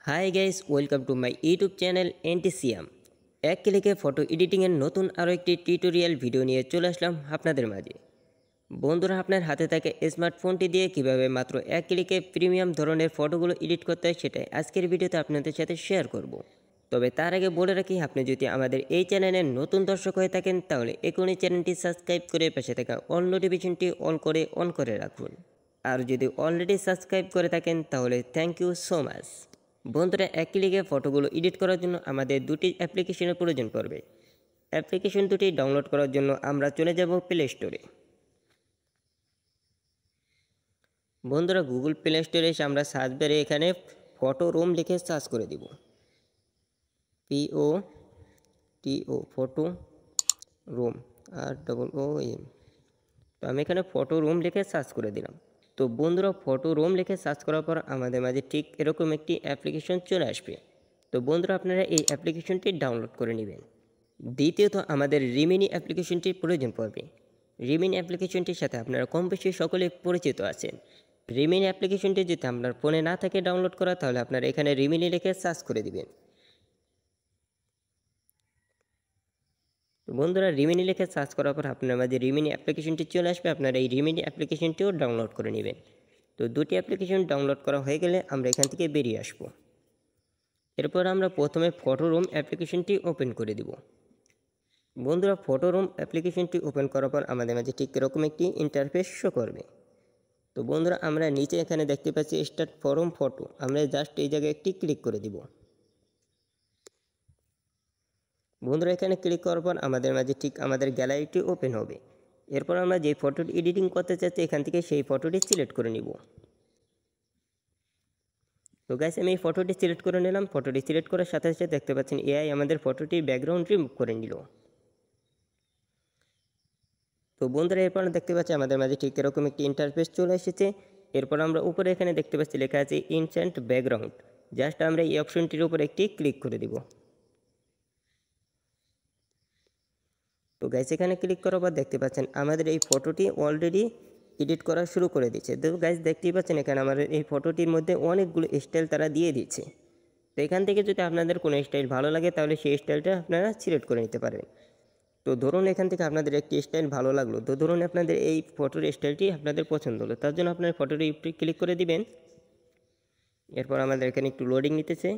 High guys, welcome to my YouTube channel NTCM. এক ক্লিকে photo এডিটিংয়ের নতুন আরও একটি টিউটোরিয়াল ভিডিও নিয়ে চলে আসলাম আপনাদের মাঝে। বন্ধুরা, আপনার হাতে থাকে স্মার্টফোনটি দিয়ে কিভাবে মাত্র এক ক্লিকে প্রিমিয়াম ধরনের ফটোগুলো এডিট করতে হয় সেটাই আজকের ভিডিওতে আপনাদের সাথে শেয়ার করব। তবে তার আগে বলে রাখি, আপনি যদি আমাদের এই চ্যানেলের নতুন দর্শক হয়ে থাকেন তাহলে এখনই চ্যানেলটি সাবস্ক্রাইব করে পাশে থাকা অল নোটিফিকেশনটি অন করে রাখুন। আর যদি অলরেডি সাবস্ক্রাইব করে থাকেন তাহলে থ্যাংক ইউ সো মাচ। বন্ধুরা, এক ক্লিকে ফটোগুলো এডিট করার জন্য আমাদের দুটি অ্যাপ্লিকেশনের প্রয়োজন পড়বে। অ্যাপ্লিকেশন দুটি ডাউনলোড করার জন্য আমরা চলে যাব প্লে স্টোরে। বন্ধুরা, গুগল প্লে স্টোরে এসে আমরা সার্চ বারে এখানে ফটো রুম লিখে সার্চ করে দিব। POTO photo room ROOM। তো আমি এখানে ফটো রুম লিখে সার্চ করে দিলাম। তো বন্ধুরা, ফটো রুম লিখে সার্চ করার পর আমাদের মাঝে ঠিক এরকম একটি অ্যাপ্লিকেশন চলে আসবে। তো বন্ধুরা, আপনারা এই অ্যাপ্লিকেশনটি ডাউনলোড করে নেবেন। দ্বিতীয়ত আমাদের রিমিনি অ্যাপ্লিকেশনটির প্রয়োজন পড়বে। রিমিনি অ্যাপ্লিকেশনটির সাথে আপনারা কম বেশি সকলে পরিচিত আছেন। রিমিনি অ্যাপ্লিকেশনটি যদি আপনার ফোনে না থাকে ডাউনলোড করা, তাহলে আপনারা এখানে রিমিনি লিখে সার্চ করে দিবেন। তো বন্ধুরা, রিমিনি লিখে সার্চ করার পর আপনার মাঝে রিমিনি অ্যাপ্লিকেশনটি চলে আসবে। আপনারা এই রিমিনি অ্যাপ্লিকেশনটিও ডাউনলোড করে নেবেন। তো দুটি অ্যাপ্লিকেশন ডাউনলোড করা হয়ে গেলে আমরা এখান থেকে বেরিয়ে আসব। এরপর আমরা প্রথমে ফটো রুম অ্যাপ্লিকেশনটি ওপেন করে দিব। বন্ধুরা, ফটো রুম অ্যাপ্লিকেশনটি ওপেন করার পর আমাদের মাঝে ঠিক এরকম একটি ইন্টারফেস শো করবে। তো বন্ধুরা, আমরা নিচে এখানে দেখতে পাচ্ছি স্টার্ট ফরম ফটো। আমরা জাস্ট এই জায়গায় একটি ক্লিক করে দিব। বন্ধুরা, এখানে ক্লিক করার পর আমাদের মাঝে ঠিক আমাদের গ্যালারিটি ওপেন হবে। এরপর আমরা যে ফটোটি এডিটিং করতে চাচ্ছি এখান থেকে সেই ফটোটি সিলেক্ট করে নিব। তো গাইস, আমি এই ফটোটি সিলেক্ট করে নিলাম। ফটোটি সিলেক্ট করার সাথে সাথে দেখতে পাচ্ছেন এআই আমাদের ফটোটির ব্যাকগ্রাউন্ড রিমুভ করে নিল। তো বন্ধুরা, এরপর দেখতে পাচ্ছি আমাদের মাঝে ঠিক এরকম একটি ইন্টারফেস চলে এসেছে। এরপর আমরা উপরে এখানে দেখতে পাচ্ছি লেখা আছে ইনস্ট্যান্ট ব্যাকগ্রাউন্ড। জাস্ট আমরা এই অপশনটির উপর একটি ক্লিক করে দিব। তো গাইস, এখানে ক্লিক করার পর দেখতে পাচ্ছেন আমাদের এই ফটোটি অলরেডি এডিট করা শুরু করে দিচ্ছে। তো গাইস, দেখতেই পাচ্ছেন এখানে আমাদের এই ফটোটির মধ্যে অনেকগুলো স্টাইল তারা দিয়ে দিচ্ছে। তো এখান থেকে যদি আপনাদের কোনো স্টাইল ভালো লাগে তাহলে সেই স্টাইলটা আপনারা সিলেক্ট করে নিতে পারবেন। তো ধরুন এখান থেকে আপনাদের একটি স্টাইল ভালো লাগলো, তো ধরুন আপনাদের এই ফটোর স্টাইলটি আপনাদের পছন্দ হলো, তার জন্য আপনার ফটোটি একটু ক্লিক করে দিবেন। এরপর আমাদের এখানে একটু লোডিং নিতেছে।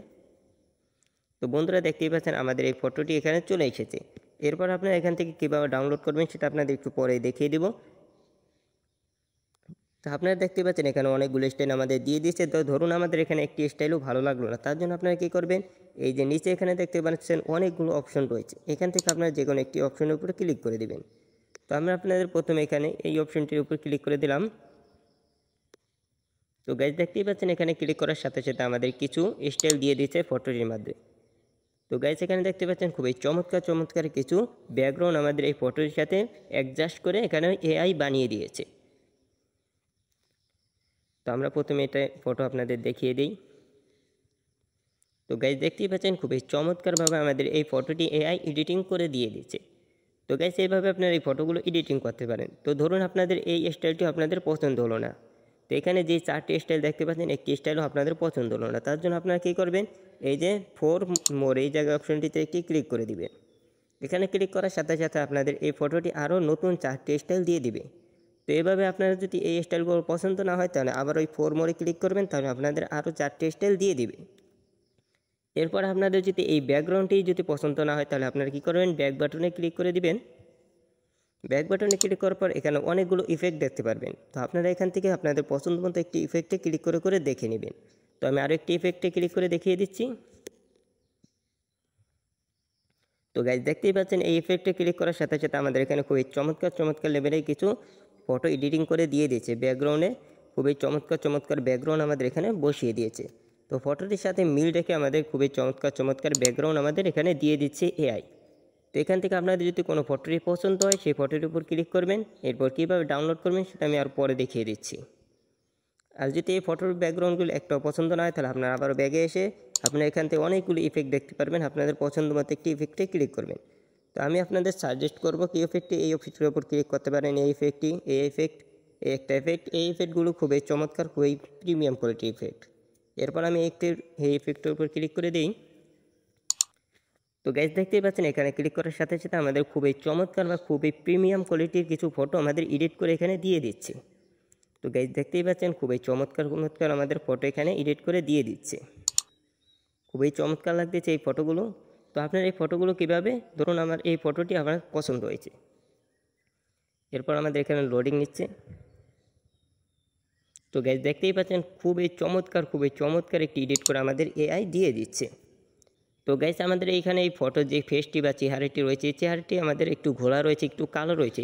তো বন্ধুরা, দেখতেই পাচ্ছেন আমাদের এই ফটোটি এখানে চলে এসেছে। এরপর আপনারা এখান থেকে কীভাবে ডাউনলোড করবেন সেটা আপনাদের একটু পরে দেখিয়ে দেব। তো আপনারা দেখতে পাচ্ছেন এখানে অনেকগুলো স্টাইল আমাদের দিয়ে দিচ্ছে। তো ধরুন আমাদের এখানে একটি স্টাইলও ভালো লাগলো না, তার জন্য আপনারা কী করবেন, এই যে নিচে এখানে দেখতে পাচ্ছেন অনেকগুলো অপশন রয়েছে, এখান থেকে আপনারা যে কোনো একটি অপশনের উপরে ক্লিক করে দেবেন। তো আমি আপনাদের প্রথমে এখানে এই অপশনটির উপর ক্লিক করে দিলাম। তো গাইস, দেখতেই পাচ্ছেন এখানে ক্লিক করার সাথে সাথে আমাদের কিছু স্টাইল দিয়ে দিচ্ছে ফটোটির মধ্যে। তো গাইস, এখানে দেখতে পাচ্ছেন খুবই চমৎকার চমৎকার কিছু ব্যাকগ্রাউন্ড আমাদের এই ফটোর সাথে অ্যাডজাস্ট করে এখানে এআই বানিয়ে দিয়েছে। তো আমরা প্রথমে এটা ফটো আপনাদের দেখিয়ে দিই। তো গাইস, দেখতেই পাচ্ছেন খুবই চমৎকারভাবে আমাদের এই ফটোটি এআই এডিটিং করে দিয়ে দিচ্ছে। তো গাইস, এইভাবে আপনারা এই ফটোগুলো এডিটিং করতে পারেন। তো ধরুন আপনাদের এই স্টাইলটি আপনাদের পছন্দ হলো না, তো এখানে যে 4টি স্টাইল দেখতে পাচ্ছেন একটি স্টাইলও আপনাদের পছন্দ হলো না, তার জন্য আপনারা কী করবেন, এই যে 4 মোর এই জায়গা অপশনটিতে একটি ক্লিক করে দিবেন। এখানে ক্লিক করার সাথে সাথে আপনাদের এই ফটোটি আরও নতুন 4টি স্টাইল দিয়ে দিবে। তো এভাবে আপনারা যদি এই স্টাইলগুলো পছন্দ না হয় তাহলে আবার ওই 4 মোরে ক্লিক করবেন, তাহলে আপনাদের আরও 4টি স্টাইল দিয়ে দিবে। এরপর আপনাদের যদি এই ব্যাকগ্রাউন্ডটি যদি পছন্দ না হয় তাহলে আপনারা কী করবেন, ব্যাক বাটনে ক্লিক করে দিবেন। ব্যাক বাটনে ক্লিক করার পর এখানে অনেকগুলো ইফেক্ট দেখতে পারবেন। তো আপনারা এখান থেকে আপনাদের পছন্দ মতো একটি ইফেক্টে ক্লিক করে করে দেখে নেবেন। তো আমি আরও একটি ইফেক্টে ক্লিক করে দেখিয়ে দিচ্ছি। তো গাইজ, দেখতেই পাচ্ছেন এই ইফেক্টে ক্লিক করার সাথে সাথে আমাদের এখানে খুবই চমৎকার চমৎকার লেভেলের কিছু ফটো এডিটিং করে দিয়ে দিয়েছে। ব্যাকগ্রাউন্ডে খুবই চমৎকার চমৎকার ব্যাকগ্রাউন্ড আমাদের এখানে বসিয়ে দিয়েছে। তো ফটোটির সাথে মিল রেখে আমাদের খুবই চমৎকার চমৎকার ব্যাকগ্রাউন্ড আমাদের এখানে দিয়ে দিচ্ছে এআই। তো এখান থেকে আপনাদের যদি কোনো ফটোটি পছন্দ হয় সেই ফটোটির উপর ক্লিক করবেন। এরপর কীভাবে ডাউনলোড করবেন সেটা আমি আর পরে দেখিয়ে দিচ্ছি। আর যদি এই ফটোর ব্যাকগ্রাউন্ডগুলো একটাও পছন্দ না হয় তাহলে আপনারা আবার ব্যাগে এসে আপনারা এখান থেকে অনেকগুলো ইফেক্ট দেখতে পারবেন। আপনাদের পছন্দ মতো একটি ইফেক্টে ক্লিক করবেন। তো আমি আপনাদের সাজেস্ট করবো কি ইফেক্টে, এই ইফেক্টের উপর ক্লিক করতে পারেন। এই ইফেক্টটি, এই ইফেক্ট, এই একটা ইফেক্ট, এই ইফেক্টগুলো খুবই চমৎকার, খুবই প্রিমিয়াম কোয়ালিটি ইফেক্ট। এরপর আমি এই ইফেক্টের উপর ক্লিক করে দিই। তো গাইজ দেখতেই পাচ্ছেন এখানে ক্লিক করার সাথে সাথে আমাদের খুবই চমৎকার বা খুবই প্রিমিয়াম কোয়ালিটির কিছু ফটো আমাদের এডিট করে এখানে দিয়ে দিচ্ছে। তো গাইজ দেখতেই পাচ্ছেন খুবই চমৎকার আমাদের ফটো এখানে এডিট করে দিয়ে দিচ্ছে। খুবই চমৎকার লাগতেছে এই ফটোগুলো। তো আপনার এই ফটোগুলো কীভাবে, ধরুন আমার এই ফটোটি আপনার পছন্দ হয়েছে, এরপর আমাদের এখানে লোডিং নিচ্ছে। তো গাইজ দেখতেই পাচ্ছেন খুবই চমৎকার একটি এডিট করে আমাদের এআই দিয়ে দিচ্ছে। তো গাইজ আমাদের এইখানে এই ফটোর যে ফেসটি বা চেহারাটি রয়েছে, এই চেহারাটি আমাদের একটু ঘোলা রয়েছে, একটু কালো রয়েছে।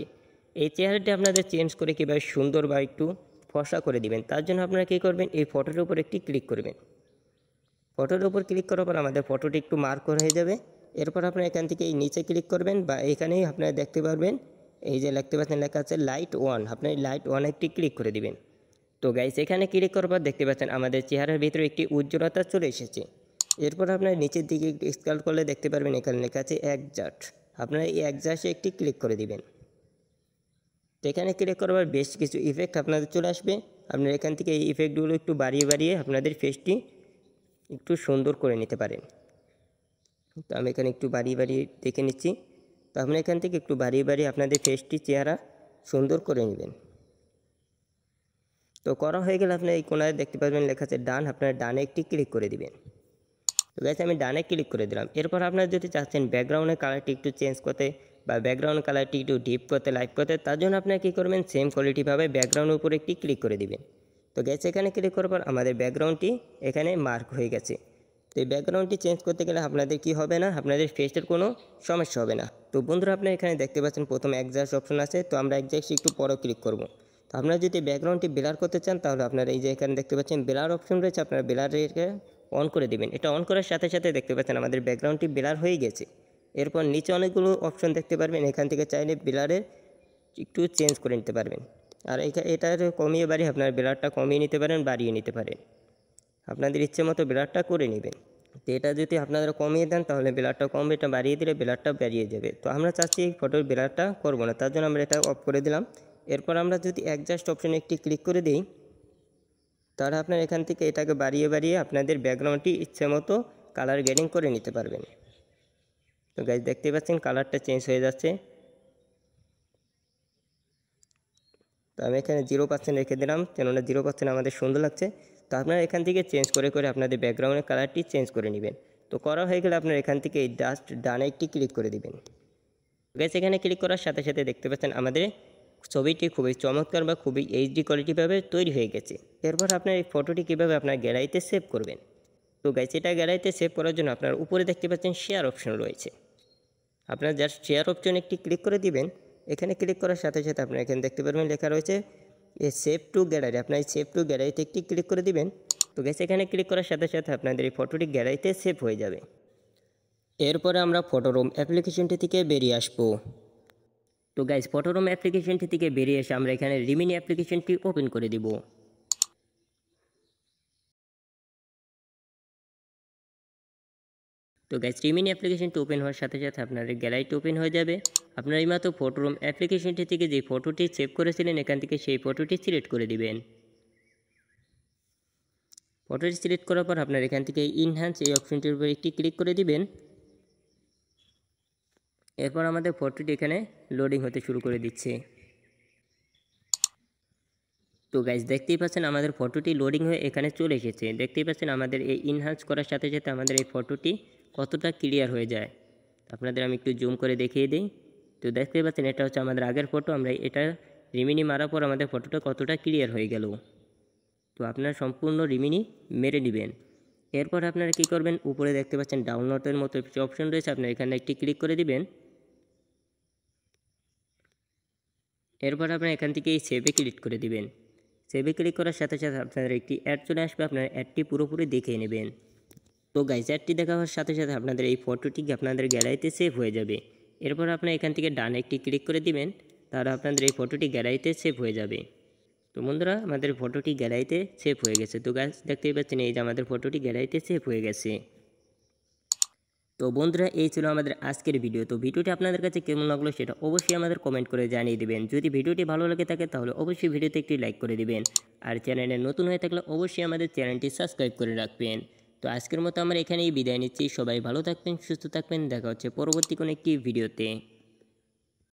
এই চেহারাটি আপনাদের চেঞ্জ করে কীভাবে সুন্দর বা একটু ফর্সা করে দিবেন, তার জন্য আপনারা কী করবেন, এই ফটোর উপর একটি ক্লিক করবেন। ফটোর উপর ক্লিক করার পর আমাদের ফটোটি একটু মার্ক হয়ে যাবে। এরপর আপনারা এখান থেকে এই নিচে ক্লিক করবেন বা এখানেই আপনারা দেখতে পারবেন এই যে দেখতে পাচ্ছেন লেখা আছে লাইট ওয়ান, আপনার এই লাইট ওয়ান একটি ক্লিক করে দিবেন। তো গাইস এখানে ক্লিক করার পর দেখতে পাচ্ছেন আমাদের চেহারার ভিতরে একটি উজ্জ্বলতা চলে এসেছে। এরপর আপনার নিচের দিকে একটু স্ক্রল করলে দেখতে পারবেন এখানে লেখা আছে অ্যাডজাস্ট, আপনারা এই অ্যাডজাস্টে একটি ক্লিক করে দিবেন। তো এখানে ক্লিক করার পর বেশ কিছু ইফেক্ট আপনাদের চলে আসবে। আপনারা এখান থেকে এই ইফেক্টগুলো একটু বাড়িয়ে আপনাদের ফেসটি একটু সুন্দর করে নিতে পারেন। তো আমি এখানে একটু বাড়িয়ে দেখে নিচ্ছি। তো আপনারা এখান থেকে একটু বাড়িয়ে আপনাদের ফেসটি চেহারা সুন্দর করে নেবেন। তো করা হয়ে গেলে আপনার এই কোনায় দেখতে পারবেন লেখা আছে ডান, আপনারা ডানে একটি ক্লিক করে দিবেন। তো গাইস আমি ডানে ক্লিক করে দিলাম। এরপর আপনারা যদি চাচ্ছেন ব্যাকগ্রাউন্ডের কালারটি একটু চেঞ্জ করতে বা ব্যাকগ্রাউন্ড কালারটি একটু ডিপ করতে, লাইট করতে, তার জন্য আপনারা কী করবেন, সেম কোয়ালিটিভাবে ব্যাকগ্রাউন্ডের উপরে একটি ক্লিক করে দিবেন। তো গাইস এখানে ক্লিক করার পর আমাদের ব্যাকগ্রাউন্ডটি এখানে মার্ক হয়ে গেছে। তো এই ব্যাকগ্রাউন্ডটি চেঞ্জ করতে গেলে আপনাদের কি হবে না, আপনাদের ফেসের কোনো সমস্যা হবে না। তো বন্ধুরা আপনারা এখানে দেখতে পাচ্ছেন প্রথমে অ্যাডজাস্ট অপশন আছে, তো আমরা অ্যাডজাস্ট একটু পরে ক্লিক করব। তো আপনারা যদি ব্যাকগ্রাউন্ডটি ব্লার করতে চান তাহলে আপনারা এই যে এখানে দেখতে পাচ্ছেন ব্লার অপশন রয়েছে, আপনারা ব্লারকে অন করে দিবেন। এটা অন করার সাথে সাথে দেখতে পাচ্ছেন আমাদের ব্যাকগ্রাউন্ডটি ব্লার হয়ে গেছে। এরপর নিচে অনেকগুলো অপশন দেখতে পারবেন, এখান থেকে চাইলে ব্লারের একটু চেঞ্জ করে নিতে পারবেন। আর এটার কমিয়ে বাড়িয়ে আপনার ব্লারটা কমিয়ে নিতে পারেন, বাড়িয়ে নিতে পারেন, আপনাদের ইচ্ছে মতো ব্লারটা করে নেবেন। তো এটা যদি আপনারা কমিয়ে দেন তাহলে ব্লারটা কমবে, এটা বাড়িয়ে দিলে ব্লারটা বেরিয়ে যাবে। তো আমরা চাচ্ছি এই ফটোর ব্লারটা করবো না, তার জন্য আমরা এটা অফ করে দিলাম। এরপর আমরা যদি অ্যাডজাস্ট অপশনে একটি ক্লিক করে দিই তাহলে আপনার এখান থেকে এটাকে বাড়িয়ে আপনাদের ব্যাকগ্রাউন্ডটি ইচ্ছে মতো কালার গ্রেডিং করে নিতে পারবেন। তো গাইজ দেখতে পাচ্ছেন কালারটা চেঞ্জ হয়ে যাচ্ছে। তো আমি এখানে 0% রেখে দিলাম, কেননা 0% আমাদের সুন্দর লাগছে। তো আপনারা এখান থেকে চেঞ্জ করে আপনাদের ব্যাকগ্রাউন্ডের কালারটি চেঞ্জ করে নেবেন। তো করা হয়ে গেলে আপনারা এখান থেকে এই জাস্ট ডানে একটি ক্লিক করে দিবেন। গাইজ এখানে ক্লিক করার সাথে সাথে দেখতে পাচ্ছেন আমাদের ছবিটি খুবই চমৎকার বা খুবই এইচডি কোয়ালিটিভাবে তৈরি হয়ে গেছে। এরপর আপনার এই ফটোটি কীভাবে আপনার গ্যালারিতে সেভ করবেন। তো গাইজ এটা গ্যালারিতে সেভ করার জন্য আপনার উপরে দেখতে পাচ্ছেন শেয়ার অপশন রয়েছে, আপনারা জাস্ট শেয়ার অপশনে একটি ক্লিক করে দিবেন। এখানে ক্লিক করার সাথে সাথে আপনারা এখানে দেখতে পারবেন লেখা রয়েছে এই সেভ টু গ্যালারি, আপনার এই সেভ টু গ্যালারিতে একটি ক্লিক করে দিবেন। তো গাইস এখানে ক্লিক করার সাথে সাথে আপনাদের এই ফটোটি গ্যালারিতে সেভ হয়ে যাবে। এরপরে আমরা ফটোরুম অ্যাপ্লিকেশনটি থেকে বেরিয়ে আসবো। তো গাইস ফটোরুম অ্যাপ্লিকেশনটি থেকে বেরিয়ে এসে আমরা এখানে রিমিনি অ্যাপ্লিকেশনটি ওপেন করে দিব। তো গাইস রিমিনি অ্যাপ্লিকেশনটি ওপেন হওয়ার সাথে সাথে আপনার গ্যালারিটি ওপেন হয়ে যাবে। আপনারা এইমাত্র ফটোরুম অ্যাপ্লিকেশনটি থেকে যে ফটোটি সেভ করেছিলেন এখান থেকে সেই ফটোটি সিলেক্ট করে দিবেন। ফটোটি সিলেক্ট করার পর আপনার এখান থেকে ইনহ্যান্স এই অপশনটির উপর একটি ক্লিক করে দিবেন। এরপর আমাদের ফটোটি এখানে লোডিং হতে শুরু করে দিচ্ছে। তো গাইস দেখতেই পাচ্ছেন আমাদের ফটোটি লোডিং হয়ে এখানে চলে এসেছে। দেখতেই পাচ্ছেন আমাদের এই ইনহ্যান্স করার সাথে সাথে আমাদের এই ফটোটি কতটা ক্লিয়ার হয়ে যায়। আপনাদের আমি একটু জুম করে দেখিয়ে দিই। তো দেখতেই পাচ্ছেন এটা হচ্ছে আমাদের আগের ফটো, আমরা এটা রিমিনি মারার পর আমাদের ফটোটা কতটা ক্লিয়ার হয়ে গেল। তো আপনারা সম্পূর্ণ রিমিনি মেরে নেবেন। এরপর আপনারা কী করবেন, উপরে দেখতে পাচ্ছেন ডাউনলোডের মতো একটি অপশন রয়েছে, আপনারা এখানে একটি ক্লিক করে দিবেন। এরপর আপনারা এখান থেকে এই সেভে ক্লিক করে দিবেন। সেভে ক্লিক করার সাথে সাথে আপনাদের একটি অ্যাড চলে আসবে, আপনারা অ্যাডটি পুরোপুরি দেখে নেবেন। তো গাইস অ্যাডটি দেখা হওয়ার সাথে সাথে আপনাদের এই ফটোটি আপনাদের গ্যালারিতে সেভ হয়ে যাবে। এরপর আপনারা এখান থেকে ডানে একটি ক্লিক করে দিবেন, তাহলে আপনাদের এই ফটোটি গ্যালারিতে সেভ হয়ে যাবে। তো বন্ধুরা আমাদের ফটোটি গ্যালারিতে সেভ হয়ে গেছে। তো গাইস দেখতেই পাচ্ছেন এই যে আমাদের ফটোটি গ্যালারিতে সেভ হয়ে গেছে। তো বন্ধুরা, এই ছিল আমাদের আজকের ভিডিও। তো ভিডিওটি আপনাদের কাছে কেমন লাগলো সেটা অবশ্যই আমাদের কমেন্ট করে জানিয়ে দিবেন। যদি ভিডিওটি ভালো লেগে থাকে তাহলে অবশ্যই ভিডিওতে একটি লাইক করে দিবেন, আর চ্যানেলে নতুন হয়ে থাকলে অবশ্যই আমাদের চ্যানেলটি সাবস্ক্রাইব করে রাখবেন। তো আজকের মতো আমরা এখানেই বিদায় নিচ্ছি। সবাই ভালো থাকবেন, সুস্থ থাকবেন। দেখা হচ্ছে পরবর্তী কোনো একটি ভিডিওতে।